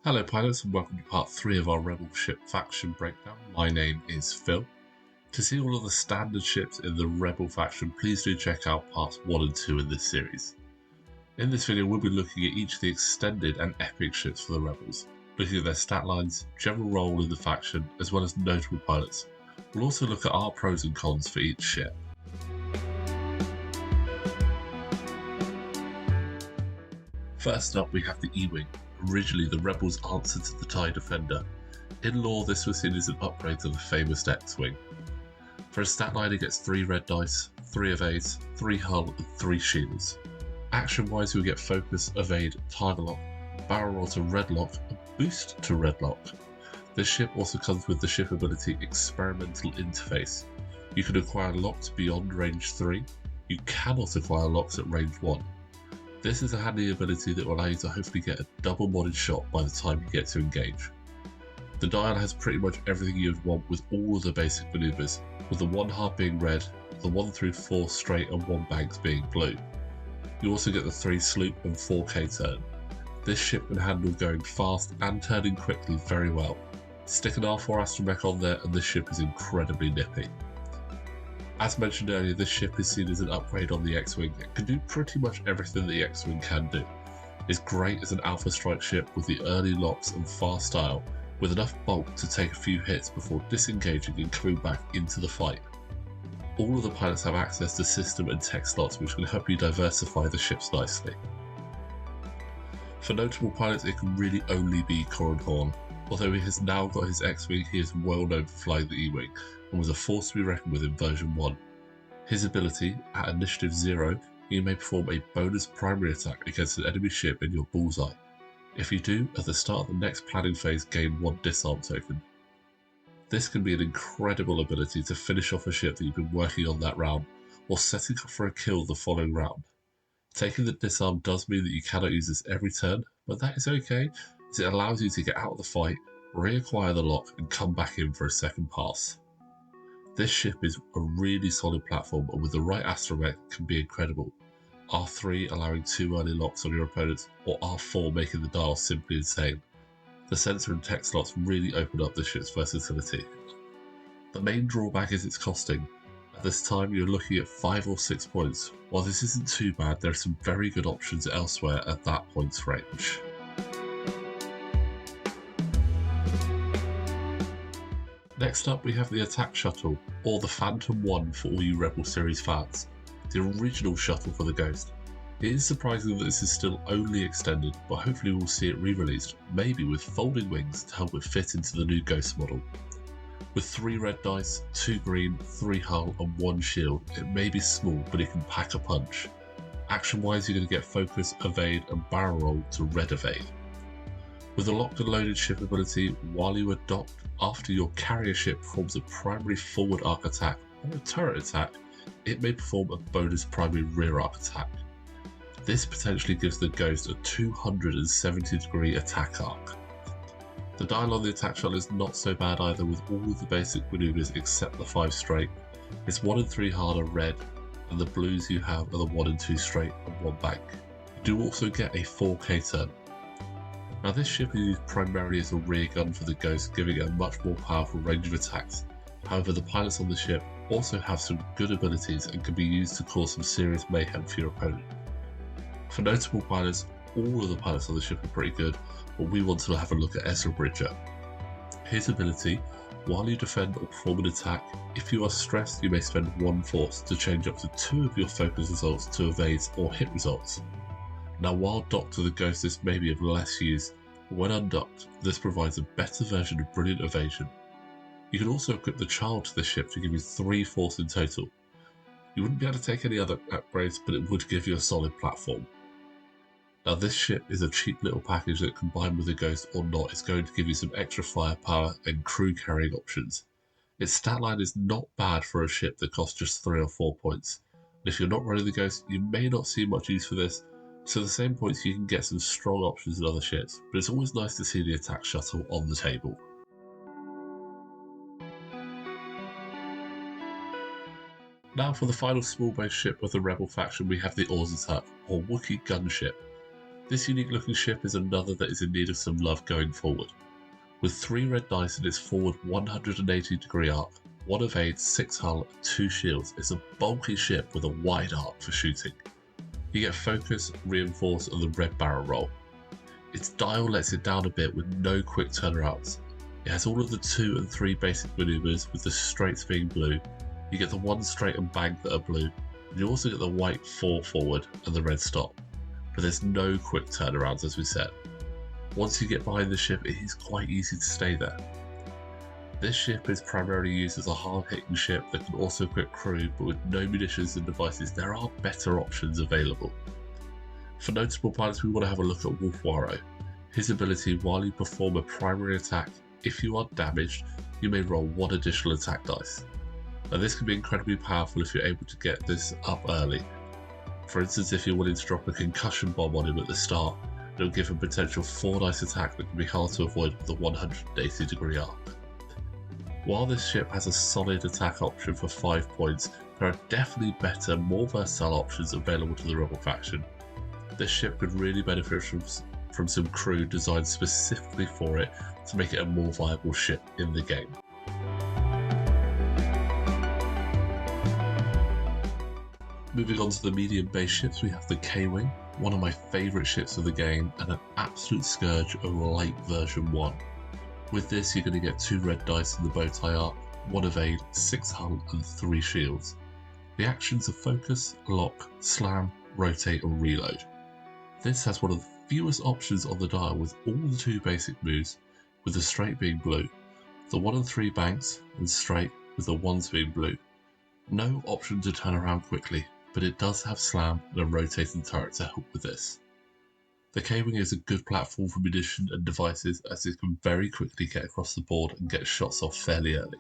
Hello pilots and welcome to part 3 of our Rebel ship faction breakdown. My name is Phil. To see all of the standard ships in the Rebel faction, please do check out parts 1 and 2 in this series. In this video we'll be looking at each of the extended and epic ships for the Rebels, looking at their stat lines, general role in the faction, as well as notable pilots. We'll also look at our pros and cons for each ship. First up we have the E-Wing, originally the Rebels' answer to the TIE Defender. In lore this was seen as an upgrade to the famous X-Wing. For a stat line it gets 3 red dice, 3 evades, 3 hull and 3 shields. Action wise you'll get focus, evade, target lock, barrel roll to red lock and boost to red lock. This ship also comes with the ship ability Experimental Interface. You can acquire locks beyond range 3, you cannot acquire locks at range 1. This is a handy ability that will allow you to hopefully get a double modded shot by the time you get to engage. The dial has pretty much everything you'd want with all of the basic maneuvers, with the 1 hard being red, the 1 through 4 straight and 1 banks being blue. You also get the 3 sloop and 4k turn. This ship can handle going fast and turning quickly very well. Stick an R4 astromech on there and this ship is incredibly nippy. As mentioned earlier, this ship is seen as an upgrade on the X-Wing. It can do pretty much everything the X-Wing can do. It's great as an Alpha Strike ship with the early locks and fast style, with enough bulk to take a few hits before disengaging and coming back into the fight. All of the pilots have access to system and tech slots which can help you diversify the ships nicely. For notable pilots it can really only be Corran Horn. Although he has now got his X-Wing, he is well known for flying the E-Wing and was a force to be reckoned with in version 1. His ability, at initiative 0, you may perform a bonus primary attack against an enemy ship in your bullseye. If you do, at the start of the next planning phase gain 1 disarm token. This can be an incredible ability to finish off a ship that you've been working on that round, or setting up for a kill the following round. Taking the disarm does mean that you cannot use this every turn, but that is okay, as it allows you to get out of the fight, reacquire the lock and come back in for a second pass. This ship is a really solid platform and with the right astromech can be incredible. R3 allowing 2 early locks on your opponents, or R4 making the dial simply insane. The sensor and tech slots really open up this ship's versatility. The main drawback is its costing. At this time you're looking at 5 or 6 points. While this isn't too bad, there are some very good options elsewhere at that points range. Next up we have the Attack Shuttle, or the Phantom 1 for all you Rebel Series fans. The original shuttle for the Ghost. It is surprising that this is still only extended, but hopefully we'll see it re-released, maybe with folding wings to help it fit into the new Ghost model. With 3 red dice, 2 green, 3 hull and 1 shield, it may be small but it can pack a punch. Action wise you're going to get focus, evade and barrel roll to red evade. With a locked and loaded ship ability, while you are docked, after your carrier ship performs a primary forward arc attack or a turret attack, it may perform a bonus primary rear arc attack. This potentially gives the Ghost a 270 degree attack arc. The dial on the Attack Shuttle is not so bad either, with all of the basic maneuvers except the 5 straight. Its 1 and 3 hard are red, and the blues you have are the 1 and 2 straight and 1 bank. You do also get a 4k turn. Now this ship is used primarily as a rear gun for the Ghost, giving it a much more powerful range of attacks. However, the pilots on the ship also have some good abilities and can be used to cause some serious mayhem for your opponent. For notable pilots, all of the pilots on the ship are pretty good, but we want to have a look at Ezra Bridger. His ability, while you defend or perform an attack, if you are stressed you may spend 1 force to change up to 2 of your focus results to evades or hit results. Now while docked to the Ghost this may be of less use, but when undocked this provides a better version of Brilliant Evasion. You can also equip the Child to this ship to give you 3 force in total. You wouldn't be able to take any other upgrades, but it would give you a solid platform. Now this ship is a cheap little package that combined with the Ghost or not is going to give you some extra firepower and crew carrying options. Its stat line is not bad for a ship that costs just 3 or 4 points. And if you're not running the Ghost you may not see much use for this, so the same points you can get some strong options in other ships, but it's always nice to see the Attack Shuttle on the table. Now for the final small base ship of the Rebel faction, we have the Auzituck, or Wookiee gunship. This unique looking ship is another that is in need of some love going forward. With 3 red dice in its forward 180-degree arc, 1 evade, 6 hull, and 2 shields, it's a bulky ship with a wide arc for shooting. You get focus, reinforce, and the red barrel roll. Its dial lets it down a bit with no quick turnarounds. It has all of the 2 and 3 basic maneuvers, with the straights being blue. You get the 1 straight and bank that are blue, and you also get the white 4 forward and the red stop. But there's no quick turnarounds, as we said. Once you get behind the ship, it is quite easy to stay there. This ship is primarily used as a hard-hitting ship that can also equip crew, but with no munitions and devices, there are better options available. For notable pilots, we want to have a look at Wolf Waro. His ability, while you perform a primary attack, if you are damaged, you may roll 1 additional attack dice. Now this can be incredibly powerful if you're able to get this up early. For instance, if you're willing to drop a concussion bomb on him at the start, it'll give a potential 4 dice attack that can be hard to avoid with a 180-degree arc. While this ship has a solid attack option for 5 points, there are definitely better, more versatile options available to the Rebel faction. This ship could really benefit from some crew designed specifically for it to make it a more viable ship in the game. Moving on to the medium base ships, we have the K-Wing, one of my favourite ships of the game and an absolute scourge of light version 1. With this, you're going to get 2 red dice in the bow tie arc, 1 evade, 6 hull, and 3 shields. The actions are focus, lock, slam, rotate, and reload. This has one of the fewest options on the dial with all the 2 basic moves, with the straight being blue, the 1 and 3 banks, and straight with the 1s being blue. No option to turn around quickly, but it does have slam and a rotating turret to help with this. The K-Wing is a good platform for munition and devices, as it can very quickly get across the board and get shots off fairly early.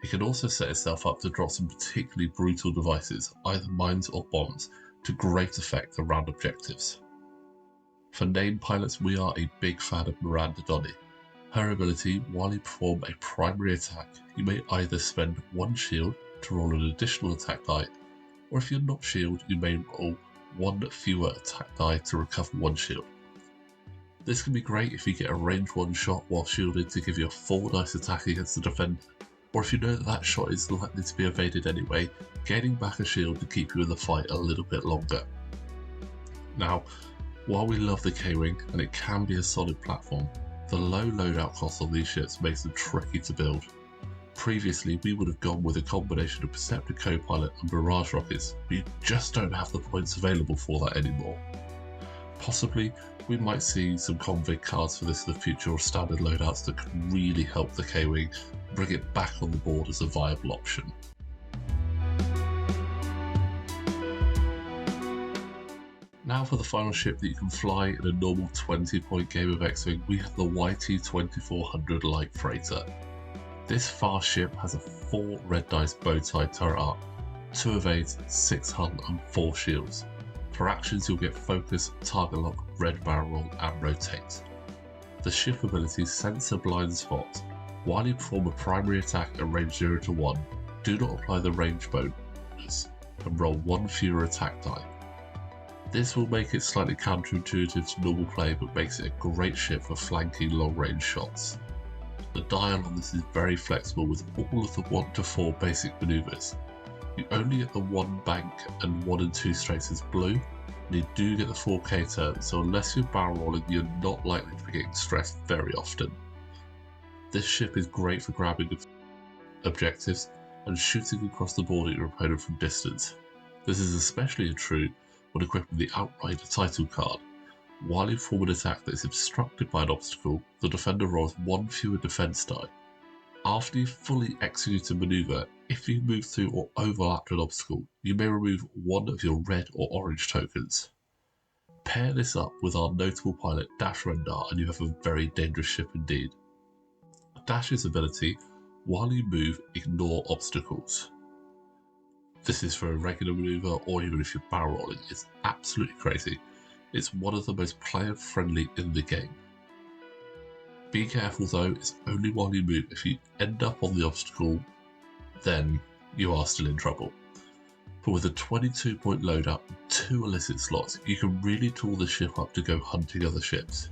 It can also set itself up to drop some particularly brutal devices, either mines or bombs, to great effect around objectives. For named pilots, we are a big fan of Miranda Donny. Her ability, while you perform a primary attack, you may either spend 1 shield to roll an additional attack die, or if you're not shield, you may roll 1 fewer attack die to recover 1 shield. This can be great if you get a range 1 shot while shielded to give you a 4 dice attack against the defender, or if you know that shot is likely to be evaded anyway, gaining back a shield to keep you in the fight a little bit longer. Now, while we love the K-Wing and it can be a solid platform, the low loadout cost on these ships makes them tricky to build. Previously, we would have gone with a combination of Perceptor Co-Pilot and Barrage rockets, but you just don't have the points available for that anymore. Possibly, we might see some convict cards for this in the future, or standard loadouts that could really help the K-Wing bring it back on the board as a viable option. Now for the final ship that you can fly in a normal 20-point game of X-Wing, we have the YT-2400 Light Freighter. This fast ship has a 4 red dice bow tie turret arc, 2 evades, 6 hull, and 4 shields. For actions, you'll get focus, target lock, red barrel roll, and rotate. The ship ability Sensor Blind Spot. While you perform a primary attack at range 0 to 1, do not apply the range bonus and roll 1 fewer attack die. This will make it slightly counterintuitive to normal play, but makes it a great ship for flanking long range shots. The dial on this is very flexible with all of the 1 to 4 basic maneuvers. You only get the 1 bank and 1 and 2 straights as blue, and you do get the 4K turn, so unless you're barrel rolling, you're not likely to be getting stressed very often. This ship is great for grabbing objectives and shooting across the board at your opponent from distance. This is especially true when equipping the Outrider title card. While you perform an attack that is obstructed by an obstacle, the defender rolls 1 fewer defense die. After you fully execute a maneuver, if you move through or overlap an obstacle, you may remove 1 of your red or orange tokens. Pair this up with our notable pilot Dash Rendar and you have a very dangerous ship indeed. Dash's ability, while you move, ignore obstacles. This is for a regular maneuver or even if you're barrel rolling. It's absolutely crazy. It's one of the most player friendly in the game. Be careful though, it's only while you move. If you end up on the obstacle, then you are still in trouble. But with a 22-point loadout and 2 illicit slots, you can really tool the ship up to go hunting other ships.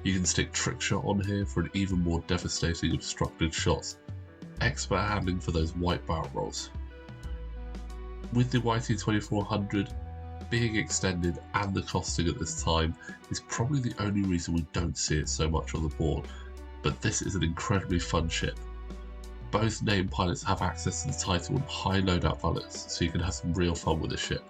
You can stick trick shot on here for an even more devastating obstructed shots, expert handling for those white barrel rolls. With the YT-2400 being extended and the costing at this time is probably the only reason we don't see it so much on the board, but this is an incredibly fun ship. Both named pilots have access to the title and high loadout values, so you can have some real fun with the ship.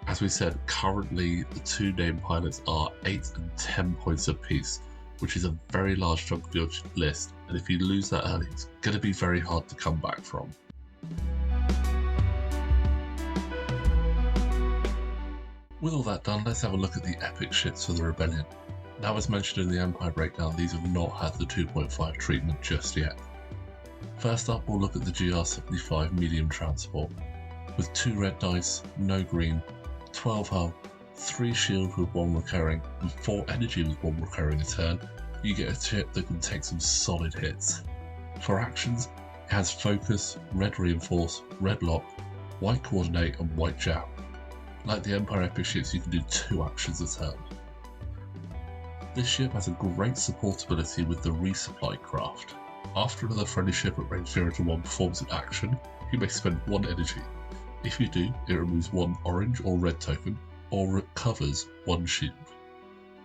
As we said, currently the 2 named pilots are 8 and 10 points apiece, which is a very large chunk of your list, and if you lose that early, it's going to be very hard to come back from. With all that done, let's have a look at the epic ships for the Rebellion. Now, as mentioned in the Empire breakdown, these have not had the 2.5 treatment just yet. First up, we'll look at the GR-75 medium transport. With 2 red dice, no green, 12 hull, 3 shield with 1 recurring, and 4 energy with 1 recurring a turn, you get a ship that can take some solid hits. For actions, it has focus, red reinforce, red lock, white coordinate, and white jab. Like the Empire epic ships, you can do 2 actions a turn. This ship has a great support ability with the resupply craft. After another friendly ship at range 0 to 1 performs an action, you may spend 1 energy. If you do, it removes 1 orange or red token, or recovers 1 shield.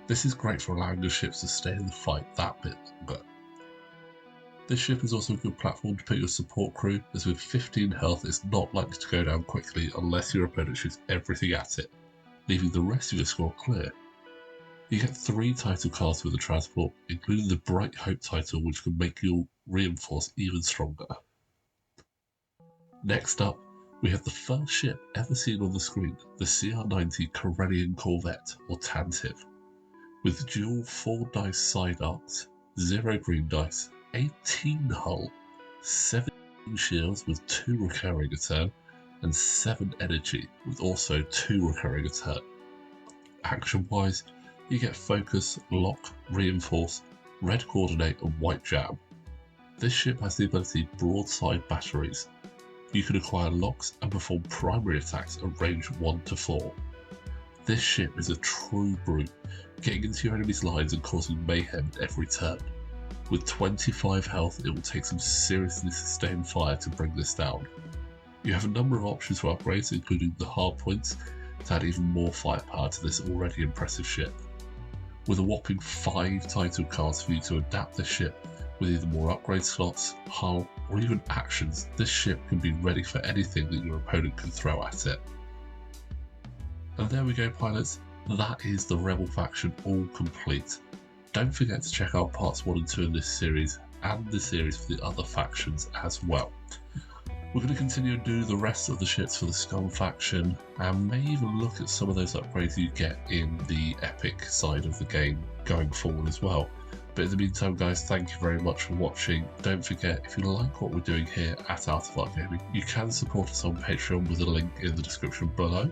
This is great for allowing the ships to stay in the fight that bit longer. This ship is also a good platform to put your support crew, as with 15 health it's not likely to go down quickly unless your opponent shoots everything at it, leaving the rest of your squad clear. You get 3 title cards with the transport, including the Bright Hope title, which can make your reinforce even stronger. Next up, we have the first ship ever seen on the screen, the CR-90 Corellian Corvette, or Tantive. With dual 4 dice side arcs, 0 green dice, 18 hull, 17 shields with 2 recurring a turn, and 7 energy with also 2 recurring a turn. Action-wise, you get focus, lock, reinforce, red coordinate, and white jab. This ship has the ability broadside batteries. You can acquire locks and perform primary attacks at range 1 to 4. This ship is a true brute, getting into your enemy's lines and causing mayhem at every turn. With 25 health, it will take some seriously sustained fire to bring this down. You have a number of options for upgrades, including the hard points, to add even more firepower to this already impressive ship. With a whopping 5 title cards for you to adapt this ship, with either more upgrade slots, hull, or even actions, this ship can be ready for anything that your opponent can throw at it. And there we go, pilots, that is the Rebel faction all complete. Don't forget to check out parts 1 and 2 in this series, and the series for the other factions as well. We're going to continue to do the rest of the ships for the Scum faction, and may even look at some of those upgrades you get in the epic side of the game going forward as well. But in the meantime, guys, thank you very much for watching. Don't forget, if you like what we're doing here at Art of Art Gaming, you can support us on Patreon with a link in the description below.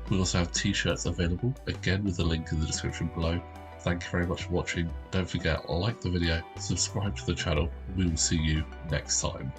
We also have t-shirts available, again with a link in the description below. Thank you very much for watching. Don't forget, like the video, subscribe to the channel, and we will see you next time.